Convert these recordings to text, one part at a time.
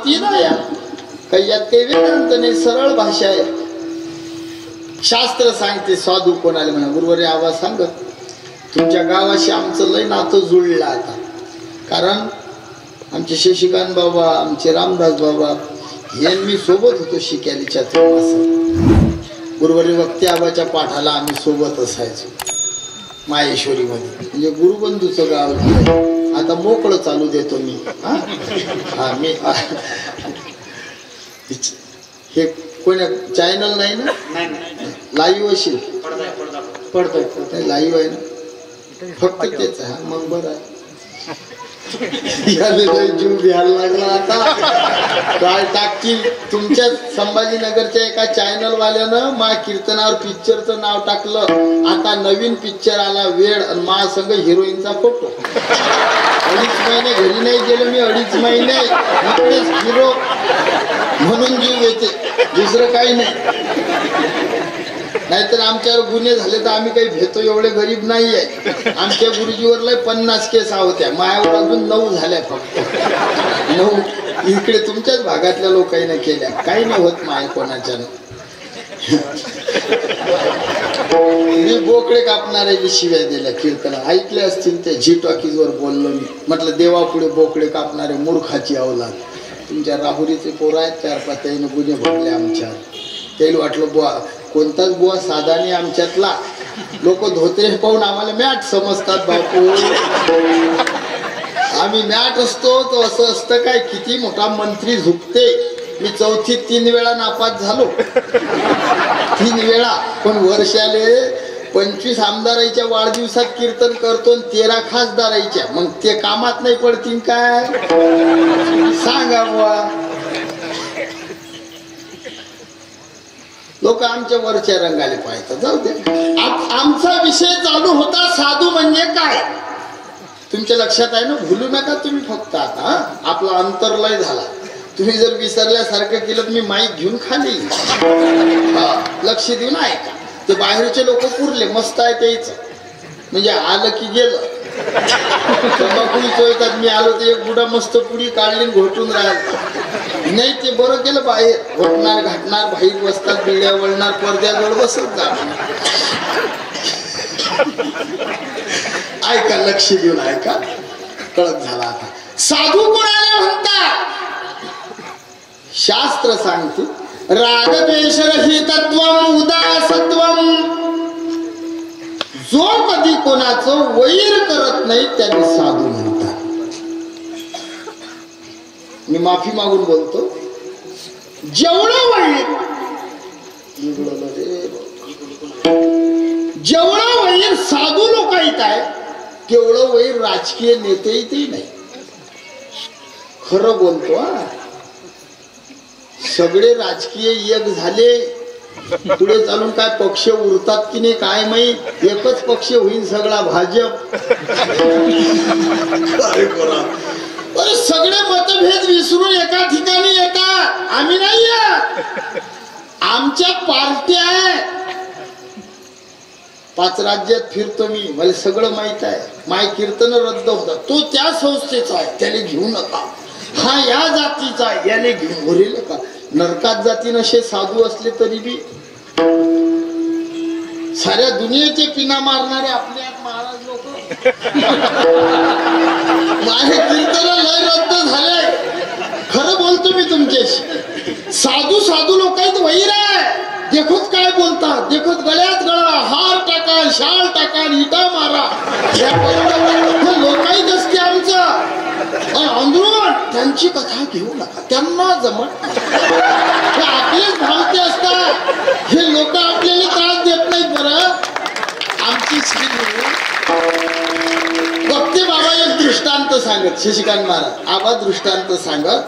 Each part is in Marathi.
भक्ती ना या काही यात काही वेदांत नाही, सरळ भाषा आहे. शास्त्र सांगते साधू कोणाला म्हणा. गुरुवारी आवाज सांगत तुमच्या गावाशी आमचं लय नातं जुळलं आता. कारण आमचे शशिकांत बाबा, आमचे रामदास बाबा हे मी सोबत होतो शिक्यालीच्या मासात. गुरुवारी वक्ती आबाच्या पाठाला आम्ही सोबत असायचो माहेश्वरी मध्ये. म्हणजे गुरुबंधूचं गाव आता मोकळं चालू देतो मी. हा मी हे कोण्या चॅनल नाही ना, लाईव्ह असेल, पडतोय लाईव्ह आहे ना, फक्त तेच आहे. मग बरं आहे. जीव घ्यायला लागला आता. काय टाकतील तुमच्या संभाजीनगरच्या एका चॅनल वाल्यानं मा कीर्तनावर पिक्चरचं नाव टाकलं. आता नवीन पिक्चर आला वेळ आणि महासंघ हिरोईनचा फोटो. 2.5 महिने घरी नाही गेलो मी, 2.5 महिने हिरो म्हणून जीव येते, दुसरं काही नाही. नाहीतर आमच्यावर गुन्हे झाले तर आम्ही काही भेटतो एवढे गरीब नाही आहे. आमच्या गुरुजीवर लय 50 केस होत्या, मायावर अजून 9 झाल्या फक्त. 9 इकडे तुमच्याच भागातल्या लोकांनी केल्या. काही नाही होत माय कोणाच्या. मी बोकडे कापणाऱ्याची शिव्या दिल्या कीर्तन ऐकले असतील ते. झी टॉकीज वर बोललो मी, म्हटलं देवापुढे बोकडे कापणारे मूर्खाची अवलाद. तुमच्या राहुरीचे पोरं आहेत 4-5 त्याने गुन्हे भरले आमच्यावर. त्याला वाटलं बुवा कोणताच बुवा साधा नाही आमच्यातला. लोक धोत्रे पाहून आम्हाला मॅट समजतात बापू. आम्ही मॅट असतो तो असं असतं काय. किती मोठा मंत्री झुकते. मी 4थी 3 वेळा नापास झालो, 3 वेळा. पण वर्षाले 25 आमदाराच्या वाढदिवसात कीर्तन करतो आणि 13 खासदाराच्या. मग ते कामात नाही पडतील काय सांगा बुवा. लोक आमच्या वरच्या रंगाले पाहतात. जाऊ दे. आमचा विषय चालू होता साधू म्हणजे काय. तुमच्या लक्षात आहे ना, भूलू नका तुम्ही फक्त. आता आपला अंतरलय झाला. तुम्ही जर विसरल्यासारखं केलं मी माईक घेऊन खाली. लक्ष देऊन ऐका. ते बाहेरचे लोक पुरले मस्त आहे त्याच, म्हणजे आलं की गेलं. तंबाखुडी चोळतात. मी आलो तर एक बुडा मस्त पुडी काढली घोटून राहिला. नाही ते बरं केलं. बाहेर घोटणार घाटणार बाहेर बसतात, बिड्या वळणार, पडद्याजवळ बसत जा. ऐका, लक्ष देऊन ऐका. कळत झाला आता. साधू कोणाला म्हणतात. शास्त्र सांगते रागद्वेषरहितत्वम उदासत्वम. जो कधी कोणाचं वैर करत नाही त्याने साधू म्हणतात. मी माफी मागून बोलतो. जेवढं वैर साधू लोक येत आहे तेवढं वैर राजकीय नेते येते नाही. खरं बोलतो. सगळे राजकीय एक झाले. पुढे चालून काय पक्ष उरतात की नाही काय माहित. एकच पक्ष होईल सगळा भाजप. अरे सगळे मतभेद विसरून एका ठिकाणी येतात. आम्ही नाही आमच्या पार्ट्या आहे. 5 राज्यात फिरतो मी, मला सगळं माहित आहे. माय कीर्तन रद्द होतात. तो त्या संस्थेचा आहे त्याने घेऊ नका. हा या जातीचा आहे याने घेऊन भरेल का. नरकात जाती नसे साधू असले तरी बी साऱ्या दुनियेचे पिना मारणारे आपले महाराज लोक. माझे कीर्तन लय रद्द झाले. खरं बोलतो मी तुमच्याशी. साधू लोक आहेत वैर आहे. देखोच काय बोलतात. देखोच गळ्यात गळा, हार टाका, शाल टाका, इटा मारा. लोकांत असते आमचं. अंदरून त्यांची कथा घेऊ नका. त्यांना जमत आपलेच भावते असतात. हे लोक आपल्याला त्रास देत नाहीत. बरं आमची बघते बाबा एक दृष्टांत सांगत. शशिकांत महाराज आबा दृष्टांत सांगत.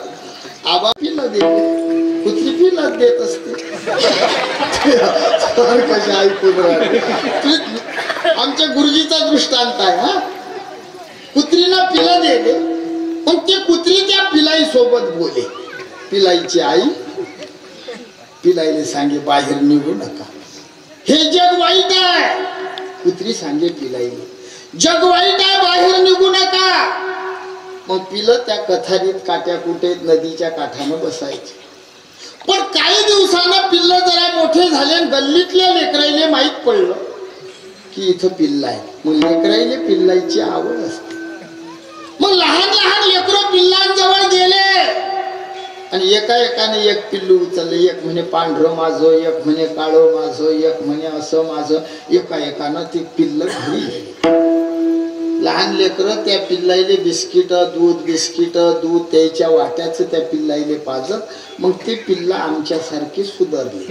आबा पिला देते, कुत्री पिला देत असते. कशी ऐकून आमच्या गुरुजीचा दृष्टांत आहे. हा कुत्रीला पिला दिले पण ते कुत्री त्या पिलाई सोबत बोले. पिलाईची आई पिलाईला सांगे बाहेर निघू नका. हे जग वाईट आहे. कुत्री सांगे पिलाईला जग वाईट आहे बाहेर निघू नका. मग पिलं त्या कथारीत काट्या कुटेत नदीच्या काठानं बसायचे. पण काही दिवसानं पिल्लं जरा मोठे झाले, गल्लीतल्या लेकराईले माहित पडलं की इथं पिल्ला आहे. मग लेकराईले पिल्लाची आवड असते. मग लहान लहान लेकरं पिल्लांजवळ गेले आणि एका एकाने एक पिल्लू उचलले. एक म्हणे पांढरं माझं, एक म्हणे काळं माझं, एक म्हणे असं माझं. एका एकानं ती पिल्ल घरी गेली. लहान लेकरं त्या पिल्लाईले बिस्किट दूध त्याच्या वाट्याचं त्या पिल्लाईले पाजत. मग ते पिल्ला आमच्यासारखी सुधारली.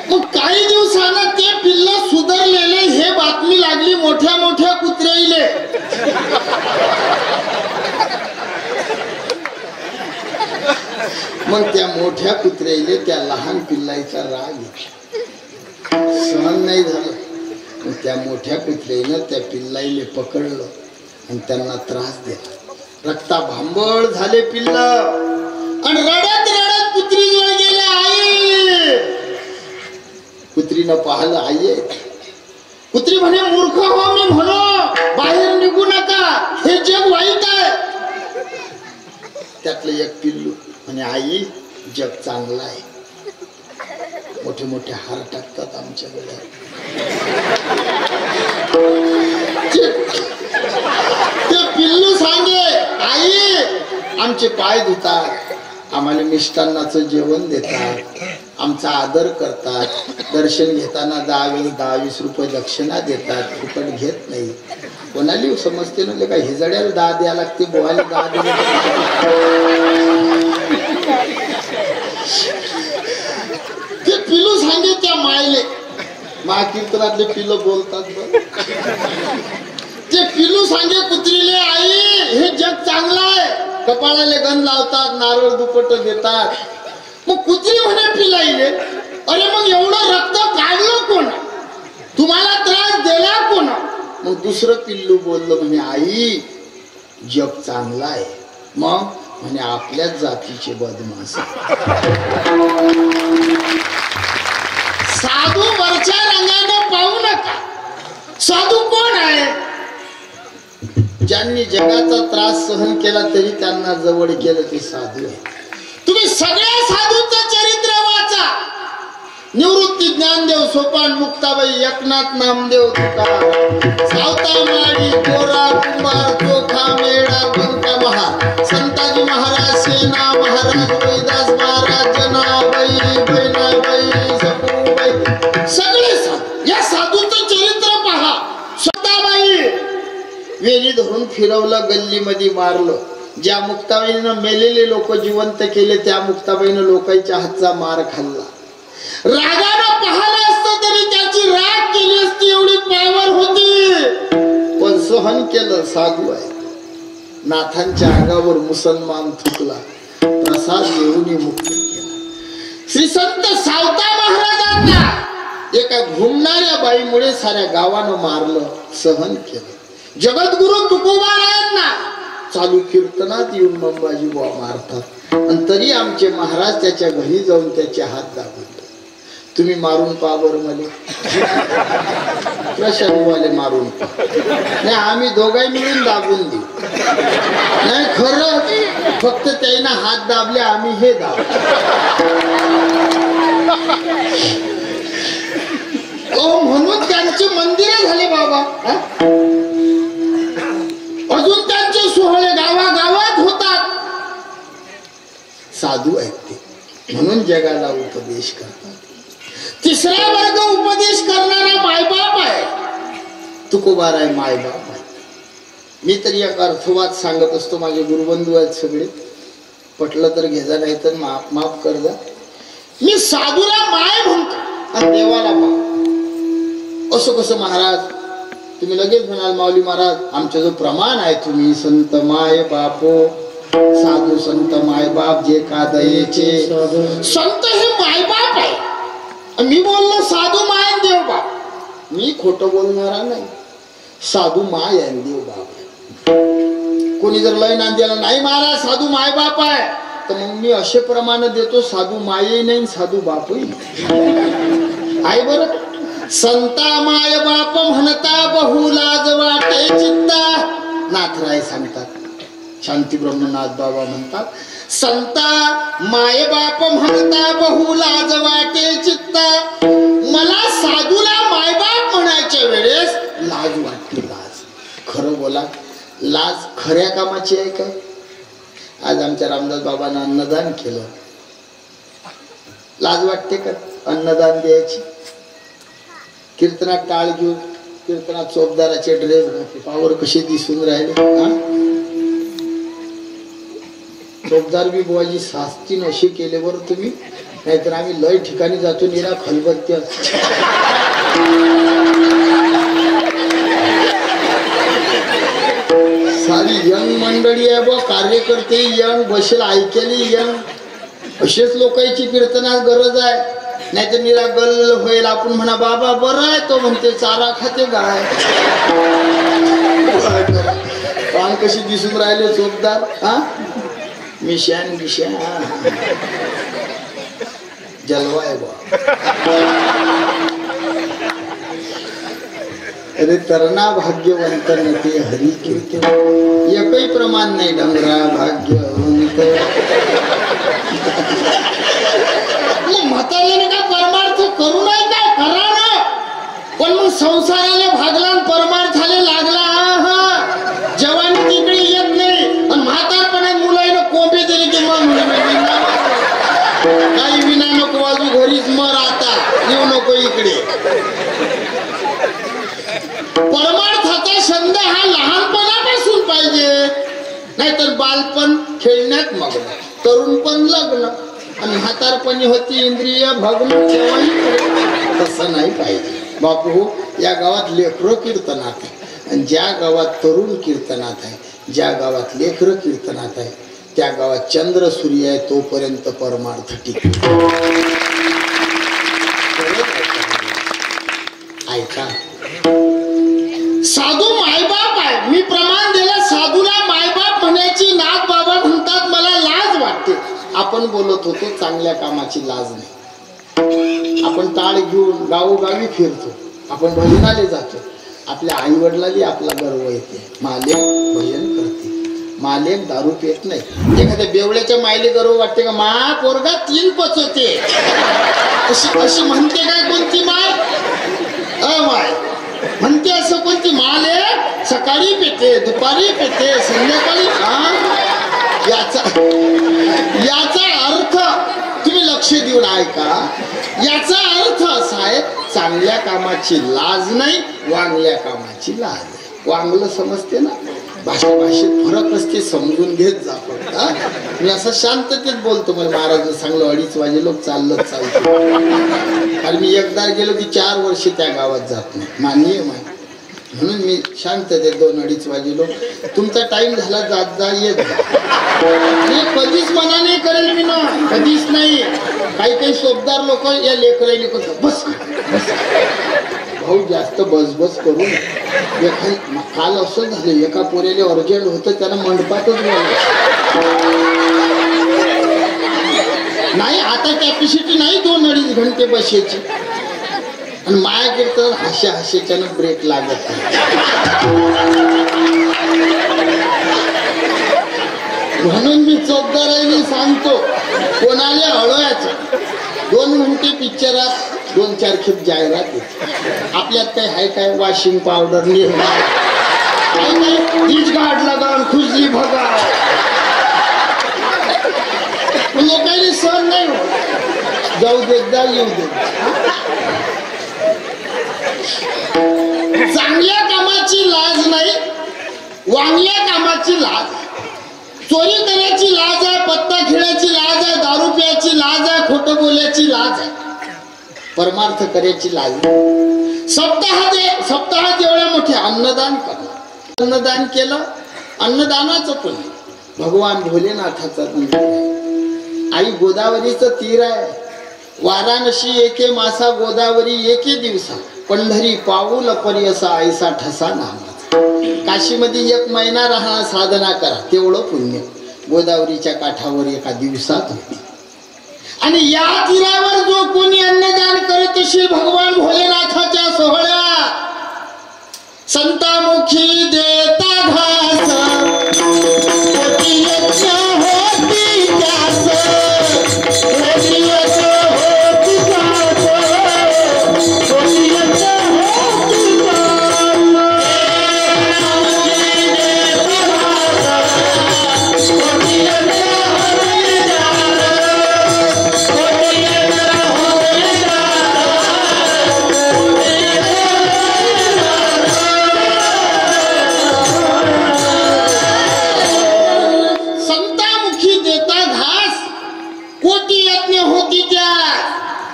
मग काही दिवसानं ते पिल्ल सुधारलेले हे बातमी लागली मोठ्या मोठ्या कुत्र्याईले. मग त्या मोठ्या कुत्र्याईले त्या लहान पिल्लाईचा राग सहन नाही झालं. मग त्या मोठ्या कुत्र्याईनं त्या पिल्लाईले पकडलं आणि त्यांना त्रास दिला. रक्ता भांबळ झाले पिल्ल आणि रडत रडत कुत्रीजवळ गेले. आई. कुत्रीनं पाहिलं आई आहे. कुत्री म्हणे मूर्ख हो मी म्हणो, बाहेर निघू नका, हे जग वाईट आहे. त्यातलं एक पिल्लू म्हणे आई जग चांगलं आहे. मोठे मोठे हार टाकतात आमच्याकडे. ते पिल्लू सांगे आई आमचे पाय धुतात, आम्हाला मिष्टान्नाचं जेवण देतात, आमचा आदर करतात, दर्शन घेताना 10-20 रुपये दक्षिणा देतात, फुकट घेत नाही. कोणाला समजते ना का हिजड्याला 10 द्यायला लागते, बोहायला 10 दिले. ते पिलू सांगे त्या मायले. महाकीर्तनातले पिलं बोलतात बघ. ते पिलू सांगे कुत्रीले आई हे जग चांगलं आहे. कपाळाले गंध लावतात, नारळ दुपट देतात. मग कुत्री म्हणे पिलाईले अरे मग एवढं रक्त काढलं कोण, तुम्हाला त्रास दिला कोण. मग दुसरं पिल्लू बोललं म्हणे आई जग चांगलं आहे. मग म्हणे आपल्याच जातीचे बदमाश. साधू वरच्या रंगाने पाहू नका. साधू कोण आहे? ज्यांनी जगाचा त्रास सहन केला तरी त्यांना जवळ केलं ते साधू आहे. तुम्ही सगळ्या साधूंचं चरित्र वाचा. निवृत्ती ज्ञानदेव, सोपान मुक्ताबाई, एकनाथ नामदेव, तुकाराम, सावता माळी, गोरा कुंभार, चोखा मेळा, बंका महार, संताजी महाराज, सेना महाराज, वैदास महाराज, जनाबाई, बहिणाबाई, सपूबाई, सगळे साधू. या साधूंचं चरित्र पहा. स्वतःबाई वेली धरून फिरवलं, गल्लीमध्ये मारलं. ज्या मुक्ताबाईनं मेलेले लोक जिवंत केले त्या मुक्ताबाईनं लोकांच्या हातचा मार खाल्ला. रागानं पाहिलं असतं तरी त्याची राग केली असती, एवढी पावर होती. पण सहन केलं. साधू आहे. नाथांच्या अंगावर मुसलमान थुकला, प्रसाद देऊन मुक्त केला. श्री संत सावता महाराजांना एका घुमणाऱ्या बाईमुळे साऱ्या गावानं मारलं, सहन केलं. जगद्गुरु तुकोबारायांना चालू कीर्तनात येऊन मंबाजी बुवा मारतात आणि तरी आमचे महाराज त्याच्या घरी जाऊन त्याचे हात दाबले. तुम्ही मारून पहा बरं मले. प्रशांतवाले मारून पहा. नाही आम्ही दोघाही मिळून दाबून देऊ. नाही खरं फक्त त्याईना हात दाबले, आम्ही हे दाबले. म्हणून त्यांचे मंदिर झाले बाबा. अजून त्यांचे सोहळे गावागावात होतात. साधू आहेत ते, म्हणून जगाला उपदेश करतात. तिसरा वर्ग उपदेश करणारा मायबाप आहे. तुकोबार आहे, मायबाप आहे. मी तरी एक अर्थवाद सांगत असतो. माझे गुरुबंधू आहेत सगळे, पटलं तर घेजा, नाही तर माफ कर जा. मी साधूला माय म्हणतो आणि देवाला बाप. असं कसं महाराज? तुम्ही लगेच म्हणाल माऊली महाराज आमचं जो प्रमाण आहे, तुम्ही संत माय बापो, साधू संत माय बाप जे का दयेचे. संत हे मायबाप आहे. मी बोललो साधू माय देव बाप. मी खोटं बोलणारा नाही. साधू माय आणि देव बाप आहे. कोणी जर लय नांद्याला नाही महाराज साधू माय बाप आहे, तर मग मी असे प्रमाण देतो साधू मायही नाही साधू बापही आहे. बरं संता माय बाप म्हणता बहु लाज वाटे चित्ता. नाथराय सांगतात, शांती ब्रह्मनाथ बाबा म्हणतात, संता माय बाप म्हणता बहु लाज वाटे चित्ता. मला साधूला मायबाप म्हणायच्या वेळेस लाज वाटते. लाज, खरं बोला, लाज खऱ्या कामाची आहे काय? आज आमच्या रामदास बाबांना अन्नदान केलं, लाज वाटते का अन्नदान द्यायची? कीर्तनात टाळ घेऊन, कीर्तनात चोपदाराचे ड्रेस घातले, पावर कसे दिसून राहिले. चोपदार बी बुवाजी सास्तीन असे केले बरं तुम्ही, नाहीतर आम्ही लय ठिकाणी जातो निरा खलबत्त्या. सारी यंग मंडळी आहे बा, कार्यकर्ते यंग, बसेल ऐकेली यंग, असेच लोकांची कीर्तनात गरज आहे. नाहीतर निरा गल होईल. आपण म्हणा बाबा बरं आहे, तो म्हणते चारा खाते गाय. पान कशी दिसून राहिले चोपदार, हा मिशान गिशान, जलवा आहे बा. अरे तरणा भाग्यवंत नते हरी कीर्तन, एकही प्रमाण नाही. डंगरा भाग्यवंत. म्हाताऱ्याने काय परमार्थ करू नाही, काय करा ना, पण मग संसाराने भागला, परमार्थाने लागला. जवानी तिकडे येत नाही, आणि म्हातारपणात मुलांना कोंबे दिली की मग काही विना नको वाजू, घरीच मर, आता येऊ नको इकडे. परमार्थाचा छंद हा लहानपणापासून पाहिजे, नाहीतर बालपण खेळण्यात मग्न, तरुणपण लग्न, आणि म्हातारपणी होती इंद्रिय भग्न. तसं नाही पाहिजे बापू. या गावात लेकरं कीर्तनात आहे, आणि ज्या गावात तरुण कीर्तनात आहे, ज्या गावात लेकरं कीर्तनात आहे, त्या गावात चंद्र सूर्य आहे तोपर्यंत परमार्थ टिकतो. ऐका, साधू मायबाप आहे. मी प्रमाण दिलं, साधूला मायबाप म्हणायची नाथ बाबा म्हणतात मला लाज वाटते. आपण बोलत होतो चांगल्या कामाची लाज नाही. आपण टाळ घेऊन गावोगावी फिरतो, आपण भजनाले जातो. आपल्या आई वडिलांनी आपला गर्व येते, मालेक भजन करते, मालेक दारू पित नाही. एखाद्या बेवड्याच्या मायले गर्व वाटते का, मा पोरगा 3 पचवते, अशी म्हणते काय कोणती माय? माय म्हणते असं कोणती? माले सकाळी पेते, दुपारी पेते, संध्याकाळी. याचा अर्थ तुम्ही लक्ष देऊन ऐका. याचा अर्थ असा आहे, चांगल्या कामाची लाज नाही, वांगल्या कामाची लाज आहे. वांगलं समजते ना, भाषेत फरक असते, समजून घेत जा. मी असं शांततेत बोलतो. मला महाराज सांगलो 2:30 वाजे लोक चालत चालतो, आणि मी एकदा गेलो की 4 वर्ष त्या गावात जात नाही. मान्य माय, म्हणून मी शांततेत 2-2:30 वाजे लोक, तुमचा टाइम झाला जात जा, येत जा. कधीच मना नाही करेल मी ना, कधीच नाही. काही सोबदार लोक या लेकराईने बस भाऊ जास्त बसबस करून. काल असं झालं, एका पोऱ्याला अर्जंट होतं, त्याला मंडपातच नाही. आता कॅपॅसिटी नाही 2-2.5 घंटे बसायची, आणि माया कीर्तन हास्याच्यानं ब्रेक लागत नाही. म्हणून मी चौकदारांनी सांगतो, कोणाला हळवायचं 2 घंटे पिक्चरात 2-4 खेप जाहिरात येते. आपल्यात काय आहे काय? वॉशिंग पावडर निर्माण, तीच गाठ लगान, खुशी भगा. लोकांनी सहन नाही होत. जाऊ देता येऊ दे. चांगल्या कामाची लाज नाही, वांगल्या कामाची लाज. चोरी करण्याची लाज आहे, पत्ता खेळायची लाज आहे, दारू प्यायची लाज आहे, खोटं बोलायची लाज आहे, परमार्थ करायची लाज. सप्ताहात एवढ्या मोठे अन्नदान करणं. अन्नदान केलं, अन्नदानाचं पण भगवान भोलेनाथाचं मंदिर आहे. आई गोदावरीचं तीर आहे. वाराणसी एके मासा, गोदावरी एके दिवसा, पंढरी पाऊल पर्यसा, ऐसा ठसा नामाचा. काशीमध्ये 1 महिना राहणार, साधना करा, तेवढं पुण्य गोदावरीच्या काठावर एका दिवसात होते. आणि या तीरावर जो कोणी अन्नदान करत असेल भगवान भोलेनाथाच्या संतामुखी देता घास होती यज्ञ होती त्यास होती यज्ञ होती घास होती यज्ञ होती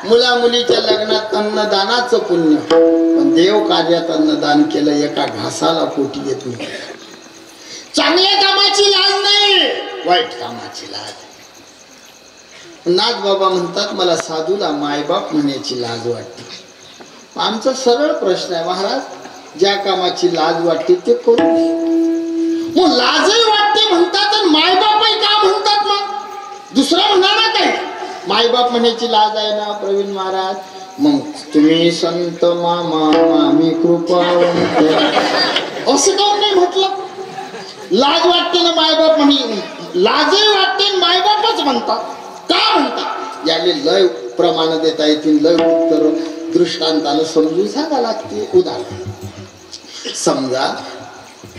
मुला मुलीच्या लग्नात अन्नदानाचं पुण्य, पण देव कार्यात अन्नदान केलं एका घासाला कोटी येत नाही. चांगल्या कामाची लाज नाही, वाईट कामाची लाज. नाथ बाबा म्हणतात मला साधूला मायबाप म्हणण्याची लाज वाटते. आमचा सरळ प्रश्न आहे महाराज, ज्या कामाची लाज वाटते ते करू. मग लाजही वाटते म्हणतात आणि मायबापही का म्हणतात? मग दुसरं म्हणा ना काही. मायबाप म्हणायची लाज आहे ना प्रवीण महाराज. मग तुम्ही संत मामा मामी कृपावंत असं काऊन नाही म्हटलं? लाज वाटते ना मायबाप म्हणे, लाजही वाटते मायबापच म्हणतात. का म्हणतात? याले लय प्रमाण देता येतील, लय उत्तर दृष्टांतानं समजून सांगा लागते. उदाहरण समजा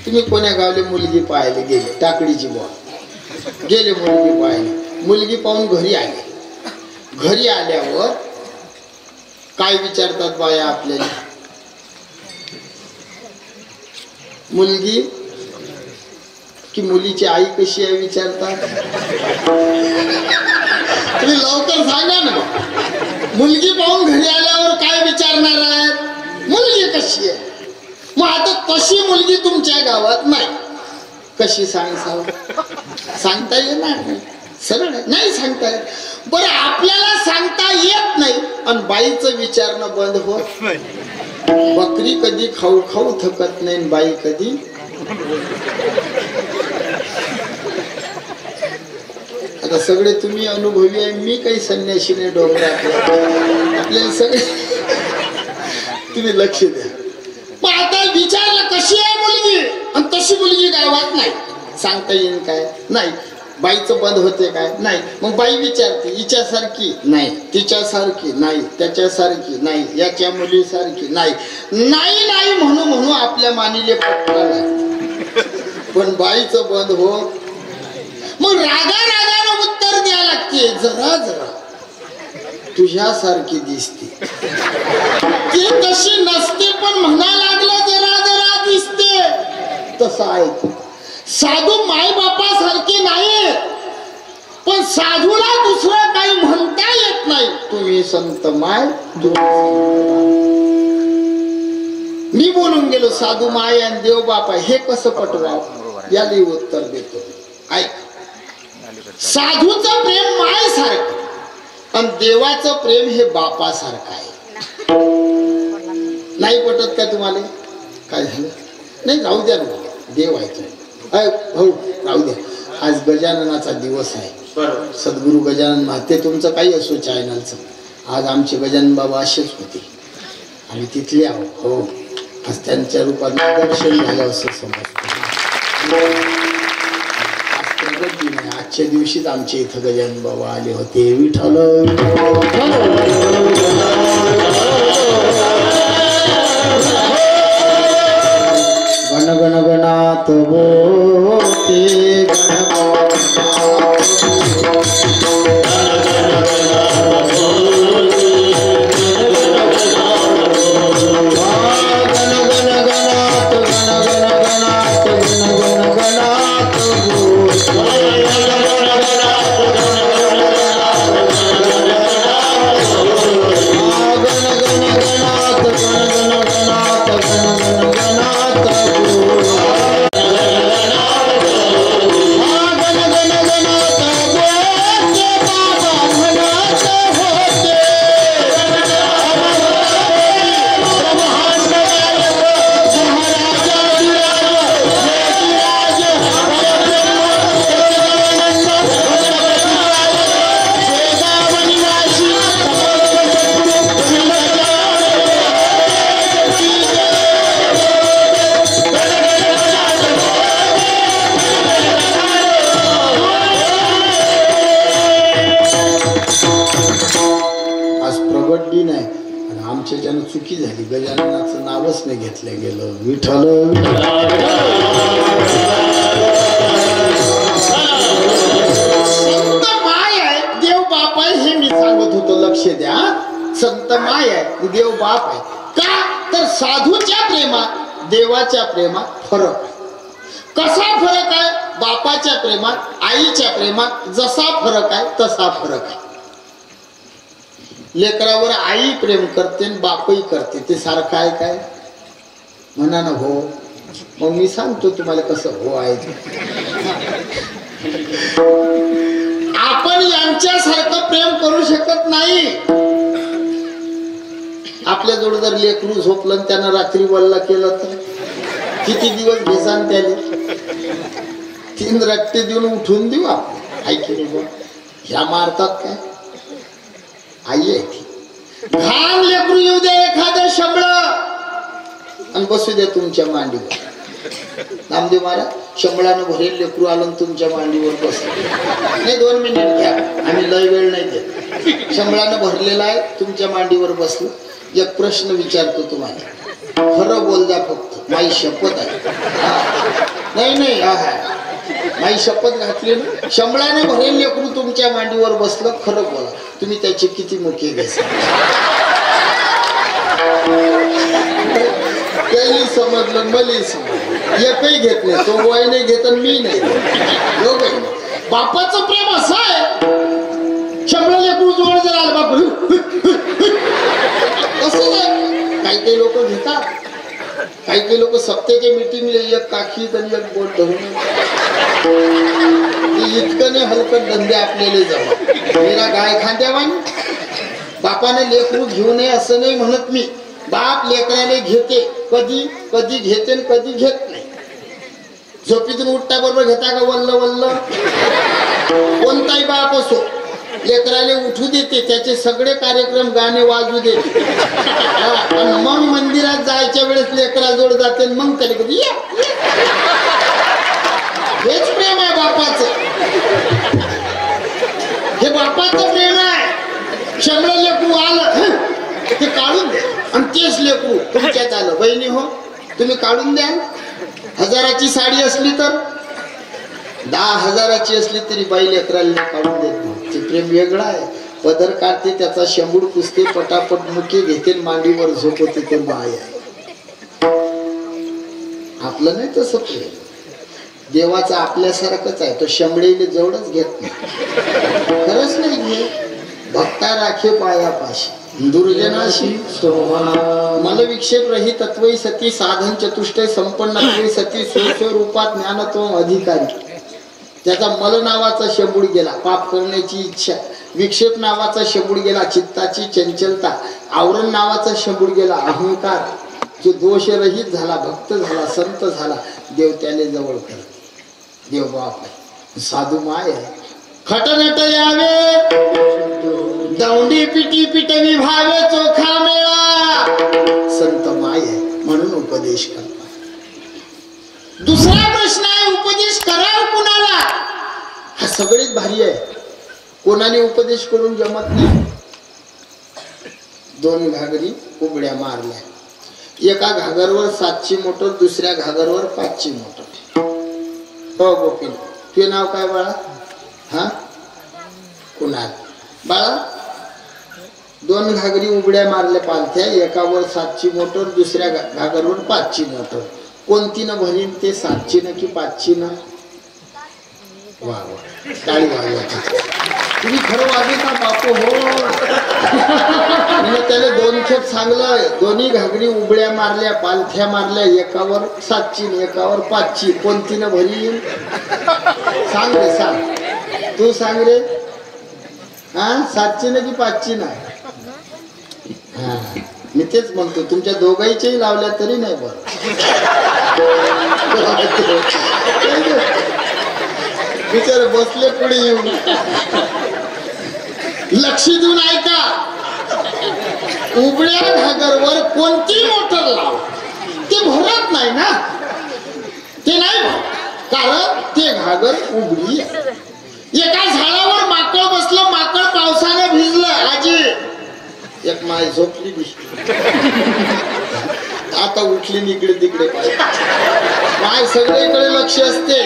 तुम्ही कोण्या गावले मुलगी पाहायला गेले, टाकडीची बॉल गेले मुलगी पाहायला. मुलगी पाहून घरी आले. घरी आल्यावर काय विचारतात बाया आपल्याला? मुलगी की मुलीची आई कशी आहे विचारतात. तुम्ही लवकर सांगा ना. मुलगी पाहून घरी आल्यावर काय विचारणार आहे? मुलगी कशी आहे. मग आता तशी मुलगी तुमच्या गावात नाही, कशी सांगता येणार? सरळ नाही सांगता येत. बरं आपल्याला सांगता येत नाही आणि बाईचं विचारणं बंद होत नाही. बकरी कधी खाऊ खाऊ थकत नाही, बाई कधी. आता सगळे तुम्ही अनुभवी आहे, मी काही संन्याशी नाही डोंगरात. आपल्याला सगळे तुम्ही लक्ष द्या. पण आता विचारलं कशी आहे मुलगी आणि तशी मुलगी गावात नाही, सांगता येईल काय? नाही. बाईचं बंद होते काय? नाही. मग बाई विचारते हिच्यासारखी नाही, तिच्यासारखी नाही, त्याच्यासारखी नाही, याच्या मुलीसारखी नाही. नाही नाही म्हणू म्हणू आपल्या मानीले पटला नाही, पण बाईचं बंद होत. मग रागा रागानं उत्तर द्यायला लागते. जरा जरा तुझ्यासारखी दिसते, ती तशी नसते, पण म्हणा लागलं जरा जरा दिसते. तसं आहे. साधू माय बापासारखे नाही, पण साधूला दुसरं काही म्हणता येत नाही. तुम्ही संत माय, मी बोलून गेलो साधू माय आणि देव बापा, हे कसं पटवावं? याला उत्तर देतो. ऐक, साधूचं प्रेम माय सारखं आणि देवाचं प्रेम हे बापासारखं आहे. नाही पटत का तुम्हाला? काय झालं? नाही राहू द्या ना, देव आहे. भाऊ राहू द्या. आज गजाननाचा दिवस आहे. सद्गुरु गजानन महाते तुमचं काही असो चॅनलचं. आज आमचे गजानन बाबा असेच होते, आम्ही तिथले आहोत. हो, आज त्यांच्या रूपात दर्शन झालं असं समजतं. आज प्रगत दिन आहे. आजच्या दिवशीच आमच्या इथं गजानन बाबा आले होते. विठ्ठल गण गण गणात बोते गण वड्डी नाही. आणि आमच्या ज्यानं चुकी झाली, गजाननाचं नावच नाही घेतलं गेलं. विठ्ठल संत माय आहे, देव बाप आहे, हे मी सांगत होतो. लक्ष द्या, संत माय आहे, देव बाप आहे. का तर साधूच्या प्रेमात देवाच्या प्रेमात फरक आहे. कसा फरक आहे? बापाच्या प्रेमात आईच्या प्रेमात जसा फरक आहे तसा फरक आहे. लेकरावर आई प्रेम करते आणि बापही करते, ते सारखं आहे काय? म्हणा ना हो. मग मी सांगतो तुम्हाला कसं हो आहे. आपण यांच्यासारखं प्रेम करू शकत नाही. आपल्याजवळ जर लेकरू झोपलं आणि त्यानं रात्री वल्ला केलं तर किती दिवस भेसान त्याने? 3 रट्टे देऊन उठून देऊ आपण. ऐकी ह्या मारतात काय? आई आहे ती. घाण लेकरू येऊ द्या एखादं शबळ आणि बसू द्या तुमच्या मांडीवर. नामदेव महाराज, शंभळानं भरेल लेकरू आलं तुमच्या मांडीवर बसलं नाही, 2 मिनिट घ्या, आम्ही लय वेळ नाही देत. शंभळानं भरलेला आहे, तुमच्या मांडीवर बसलं. एक प्रश्न विचारतो तुम्हाला, खरं बोल द्या फक्त. माझी शपथ आहे. नाही नाही, माझी शपथ घातली ना. शंभळानं भरेल लेकरू तुमच्या मांडीवर बसलं, खरं बोला, तुम्ही त्याचे किती मुखे घ्यायचे? त्याही समजलं, मलाही समजलं. एकही घेत नाही, तो वय नाही घेत आणि मी नाही. बापाचं प्रेम असं आहे, शंभळा लेकरू जवळ जर आलं बापू असं नाही. काही लोक घेतात, काही लोक सप्त्याच्या मिटिंगला एक काकी आणि एक बोट धरून इतकं नाही हलकट धंदे आपल्याला जमा. मेरा गाय खांद्यावानी. बापाने लेकरू घेऊ नये असं नाही म्हणत मी. बाप लेकराने घेते, कधी कधी घेते आणि कधी घेत नाही. झोपीतून उठता बरोबर घेता का वल्ल वल्ल? कोणताही बाप असो, लेकराले उठू देते, त्याचे सगळे कार्यक्रम गाणे वाजू देते. मग मंदिरात जायच्या वेळेस लेकराजवळ जाते, मग त्याला कधी हेच प्रेम आहे बापाचं. हे बापाचं प्रेम आहे. शंभर लेकरू आलं ते काढून द्या, आणि तेच लेकरू तुमच्यात आलं. बहिणी हो, तुम्ही काढून द्या. 1000ची साडी असली तर, 10,000ची असली तरी बाई लेकराला काढून देत नाही. ते प्रेम वेगळं आहे. पदर काढते, त्याचा शेंबूड पुसते, पटापट मुके घेते, मांडीवर झोपते, ते बाय आहे. आपलं नाही तसं प्रेम. देवाचा आपल्यासारखंच आहे. तो शंभळीने जवळच घेत नाही, खरंच नाही घेत. भक्ता राखे पायापाशी, दुर्जनाशी मन विक्षेप रहित तत्वई सती, साधन चतुष्टय संपन्न सती, स्वस्व रूपात ज्ञानत्व अधिकारी. त्याचा मल नावाचा शेंबूड गेला, पाप करण्याची इच्छा. विक्षेप नावाचा शेंबूड गेला, चित्ताची चंचलता. आवरण नावाचा शेंबूड गेला, अहंकार. जो दोषरहित झाला, भक्त झाला, संत झाला, देव त्याने जवळ करते. देव बाप आहे, साधू माय आहे. खटनट यावे दौंडी पिटी पिटवी भावे, चोखा मेळा. संत माय आहे म्हणून उपदेश करतात. दुसरा प्रश्न आहे, उपदेश कराव कुणाला? हा सगळीच भारी आहे. कोणाने उपदेश करून जमत नाही. 2 घागरी उघड्या मारल्या. एका घागरवर 7ची मोटर, दुसऱ्या घागरवर 5ची मोटर. हो गोपीन, तुझे नाव काय बाळा? हा, कुणाल. बाळा, 2 घागरी उघड्या मारल्या पालथ्या, एकावर 7ची मोटर, दुसऱ्या घागरवर 5ची मोटर. कोणती न भरीन ते, 7ची न की 5ची न? वा वा, टाळी वाजवा. तुम्ही खरं वाजवता बापू हो. त्याला 2 खेप सांगलं. दोन्ही घागरी उघड्या मारल्या, पालथ्या मारल्या, एकावर 7ची एकावर 5ची. कोणती न भरीन? सांग रे, सांग तू, सांग रे. हा, 7ची न की 5ची ना? हा, मी तेच म्हणतो, तुमच्या दोघांच्याही लावल्या तरी नाही बरं. बिचारे बसले पुढे येऊन. लक्ष देऊन ऐका. उघड्या घागरवर कोणती मोटर लाव, ते भरत नाही ना. ते नाही भरत, कारण ते घागर उघडी आहे. एका झाडावर माकड बसलं, माकड पावसाने भिजलं. आजी एक माय झोपली दिसली आता उठली इकडे तिकडे माय सगळीकडे लक्ष असते.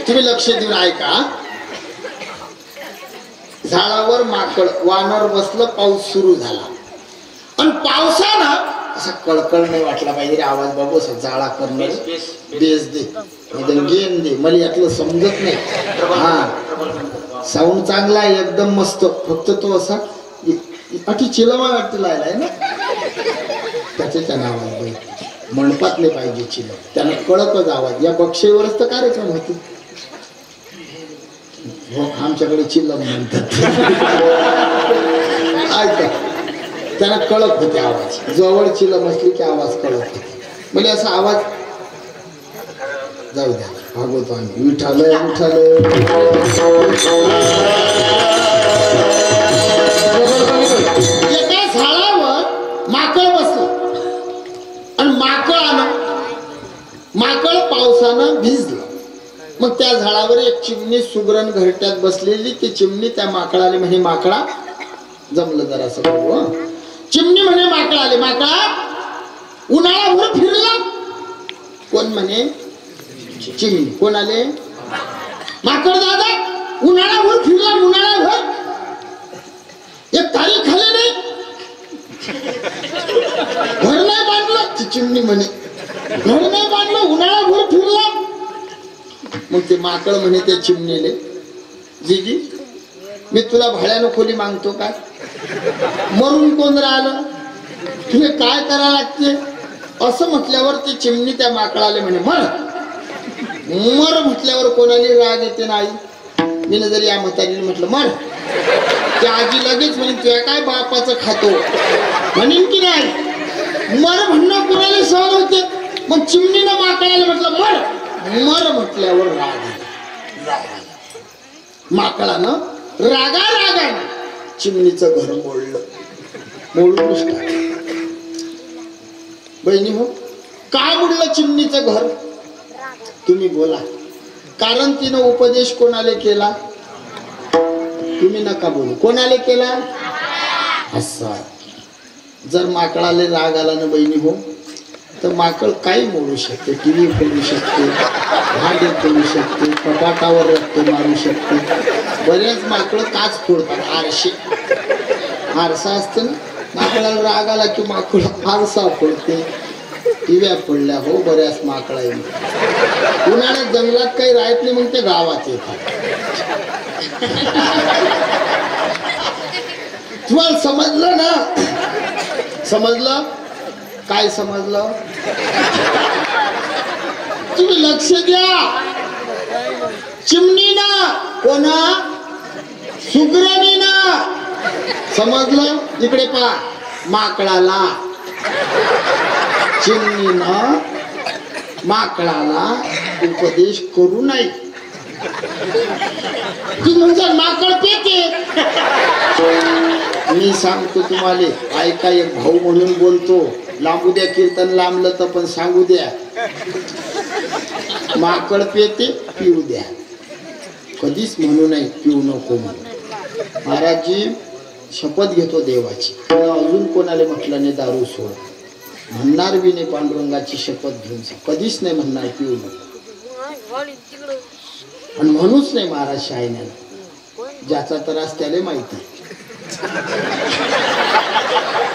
तुम्ही लक्ष देऊन ऐका. झाडावर माकड वानर बसलं, पाऊस सुरू झाला आणि पावसानं असा कळकळ नाही वाटला पाहिजे रे आवाज बाबू जाळा करणार बेस दे गेम दे मला यातलं समजत नाही. हा साऊंड चांगला आहे एकदम मस्त, फक्त तो असा अटी चिलमा वाटते लायलाय ना त्याच्या नावात मंडपात नाही पाहिजे चिल, त्याला कळकच आवाज. या बक्षेवरच तर कार्यक्रम होते. हो आमच्याकडे चिल्लम म्हणतात. ऐका त्यांना कळत होते आवाज, जवळ चिल्लम असली की आवाज कळत होते. म्हणजे असा आवाज जाऊ द्या भागवतो आम्ही विठालय विठालय. एका झाडावर माकड बसलं आणि माकड पावसानं भिजलं. मग त्या झाडावर एक चिमणी सुगरण घरट्यात बसलेली. ती चिमणी त्या माकडाला म्हणे माकडा जमलं जरा असं बघू. चिमणी म्हणे माकडा आले माकडा उन्हाळाभर फिरला. कोण म्हणे चिमणी. कोण आले माकड दादा उन्हाळाभर फिरला. उन्हाळाभर एक तारीख खाली नाही घर नाही बांधलं. ती चिमणी म्हणे घर नाही बांधलं उन्हाळाभर फिरला. मग ते माकड म्हणे त्या चिमणीले जीजी मी तुला भाड्यानं खोली मागतो काय मरून कोण राहिलं तुला काय करा लागते असं म्हटल्यावर ती चिमणी त्या माकडाले म्हणे मर मर म्हटल्यावर कोणाला राग येते नाही. मी जर या म्हातारीने म्हटलं मर त्या आजी लगेच म्हणे तुझ्या काय बापाचं खातो म्हणेन की नाही. मर म्हणणं कोणाला सहन होते. मग चिमणीनं माकडाला म्हटलं मर मर म्हटल्यावर राग माकडानं रागानं चिमणीचं घर मोडलं. मोडूनच टाकलं. बहिणी हो काय मोडलं चिमणीचं घर तुम्ही बोला. कारण तिनं उपदेश कोणाला केला तुम्ही नका बोलू. कोणाला केला असा. जर माकडाला राग आला ना बहिणी हो तर माकड काही मोडू शकते. टीव्ही फोडू शकते, भांडे फोडू शकते, कपाटावर रक्त मारू शकते. बरेच माकड काच फोडतात. आरसा असते ना माकडाला राग आला की माकड आरसा फोडते. टीव्या फोडल्या हो बऱ्याच माकडा येईल. उन्हाळ्यात जंगलात काही राहत नाही मग ते गावात येतात. तुम्हाला समजलं ना. समजलं काय समजलं तुम्ही लक्ष द्या. चिमणीना कोणा सुगरणीना समजलं. इकडे पहा माकडाला चिमणीनं माकडाला उपदेश करू नये. तू म्हणजे माकड पेते. मी सांगतो तुम्हाला ऐका एक भाऊ म्हणून बोलतो. लांबू द्या कीर्तन लांबलं तर पण सांगू द्या. माकड पेते पिऊ द्या. कधीच म्हणू नाही पिऊ नको म्हणून. महाराजजी शपथ घेतो देवाची अजून कोणाला म्हटलं नाही दारू सोड म्हणणार बी नाही. पांडुरंगाची शपथ घेऊन कधीच नाही म्हणणार पिऊ नको. आणि म्हणूच नाही महाराज शायण्याला. ज्याचा त्रास त्याला माहिती.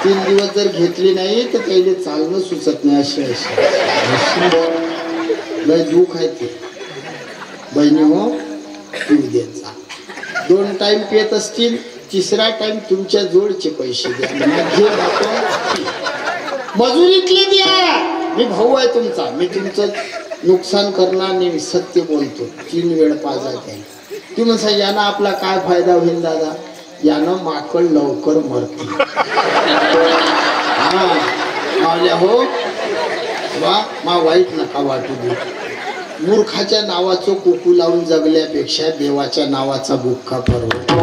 3 दिवस जर घेतली नाही तर त्याला चालणं सुचत नाही. अशी लय दुःख आहे ते. बहिणी हो पिऊ देत जा. 2 टाइम पेत असतील 3रा टाइम तुमच्या जोडचे पैसे द्या. मजुरीतले द्या. मी भाऊ आहे तुमचा. मी तुमचं नुकसान करणार नाही. सत्य बोलतो. 3 वेळ पाजा द्या. ती म्हणसा यानं आपला काय फायदा होईल दादा. यानं माकड लवकर मरते. हा हो वा मा वाईट नका वाटू दे. मूर्खाच्या नावाचं कुकू लावून जगल्यापेक्षा देवाच्या नावाचा बुक्का परवडतो.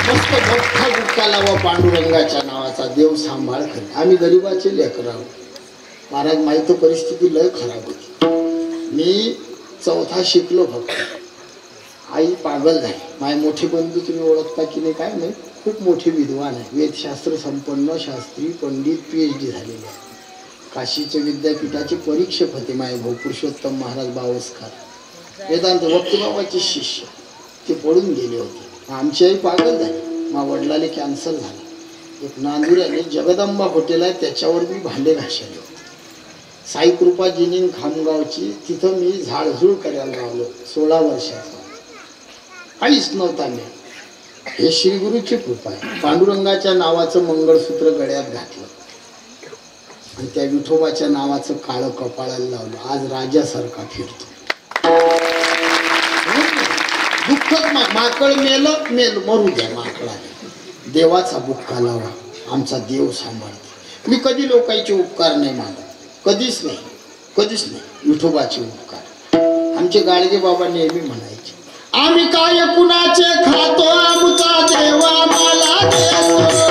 मस्त मोठा बुक्का लावा पांडुरंगाच्या नावाचा. देव सांभाळ कर. आम्ही गरीबाचे लेकर आहोत महाराज. माहिती परिस्थिती लय खराब होती. मी 4था शिकलो फक्त. आई पागल झाली. माझे मोठे बंधू तुम्ही ओळखता की नाही काय नाही. खूप मोठे विद्वान आहे, वेदशास्त्र संपन्न शास्त्री पंडित PhD झालेले आहे. काशीचे विद्यापीठाचे परीक्षक होते माझे भाऊ पुरुषोत्तम महाराज बावस्कर, वेदांत वक्तबाबाचे शिष्य. ते पडून गेले होते. आमची आई पागल झाली, मा वडिलाले कॅन्सर झाला. एक नांदुऱ्याने जगदंबा हॉटेल आहे त्याच्यावर मी भांडे घासले होते. साई कृपा जिनिंग खामगावची, तिथं मी झाडझूड करायला लावलो 16 वर्षाचा. काहीच नव्हता मी. हे श्रीगुरूची कृपा आहे. पांडुरंगाच्या नावाचं मंगळसूत्र गळ्यात घातलं आणि त्या विठोबाच्या नावाचं काळं कपाळाला लावलं. आज राजासारखा फिरतो. दुःखच माकड मेल मरू द्या माकडाने. देवाचा बुक्का लावा, आमचा देव सांभाळतो. मी कधी लोकांचे उपकार नाही मानत, कधीच नाही, कधीच नाही. विठोबाचे उपकार. आमचे गाडगे बाबा नेहमी म्हणायचे, आम्ही काय कुणाचे खातो, आमचा देवा मला देतो.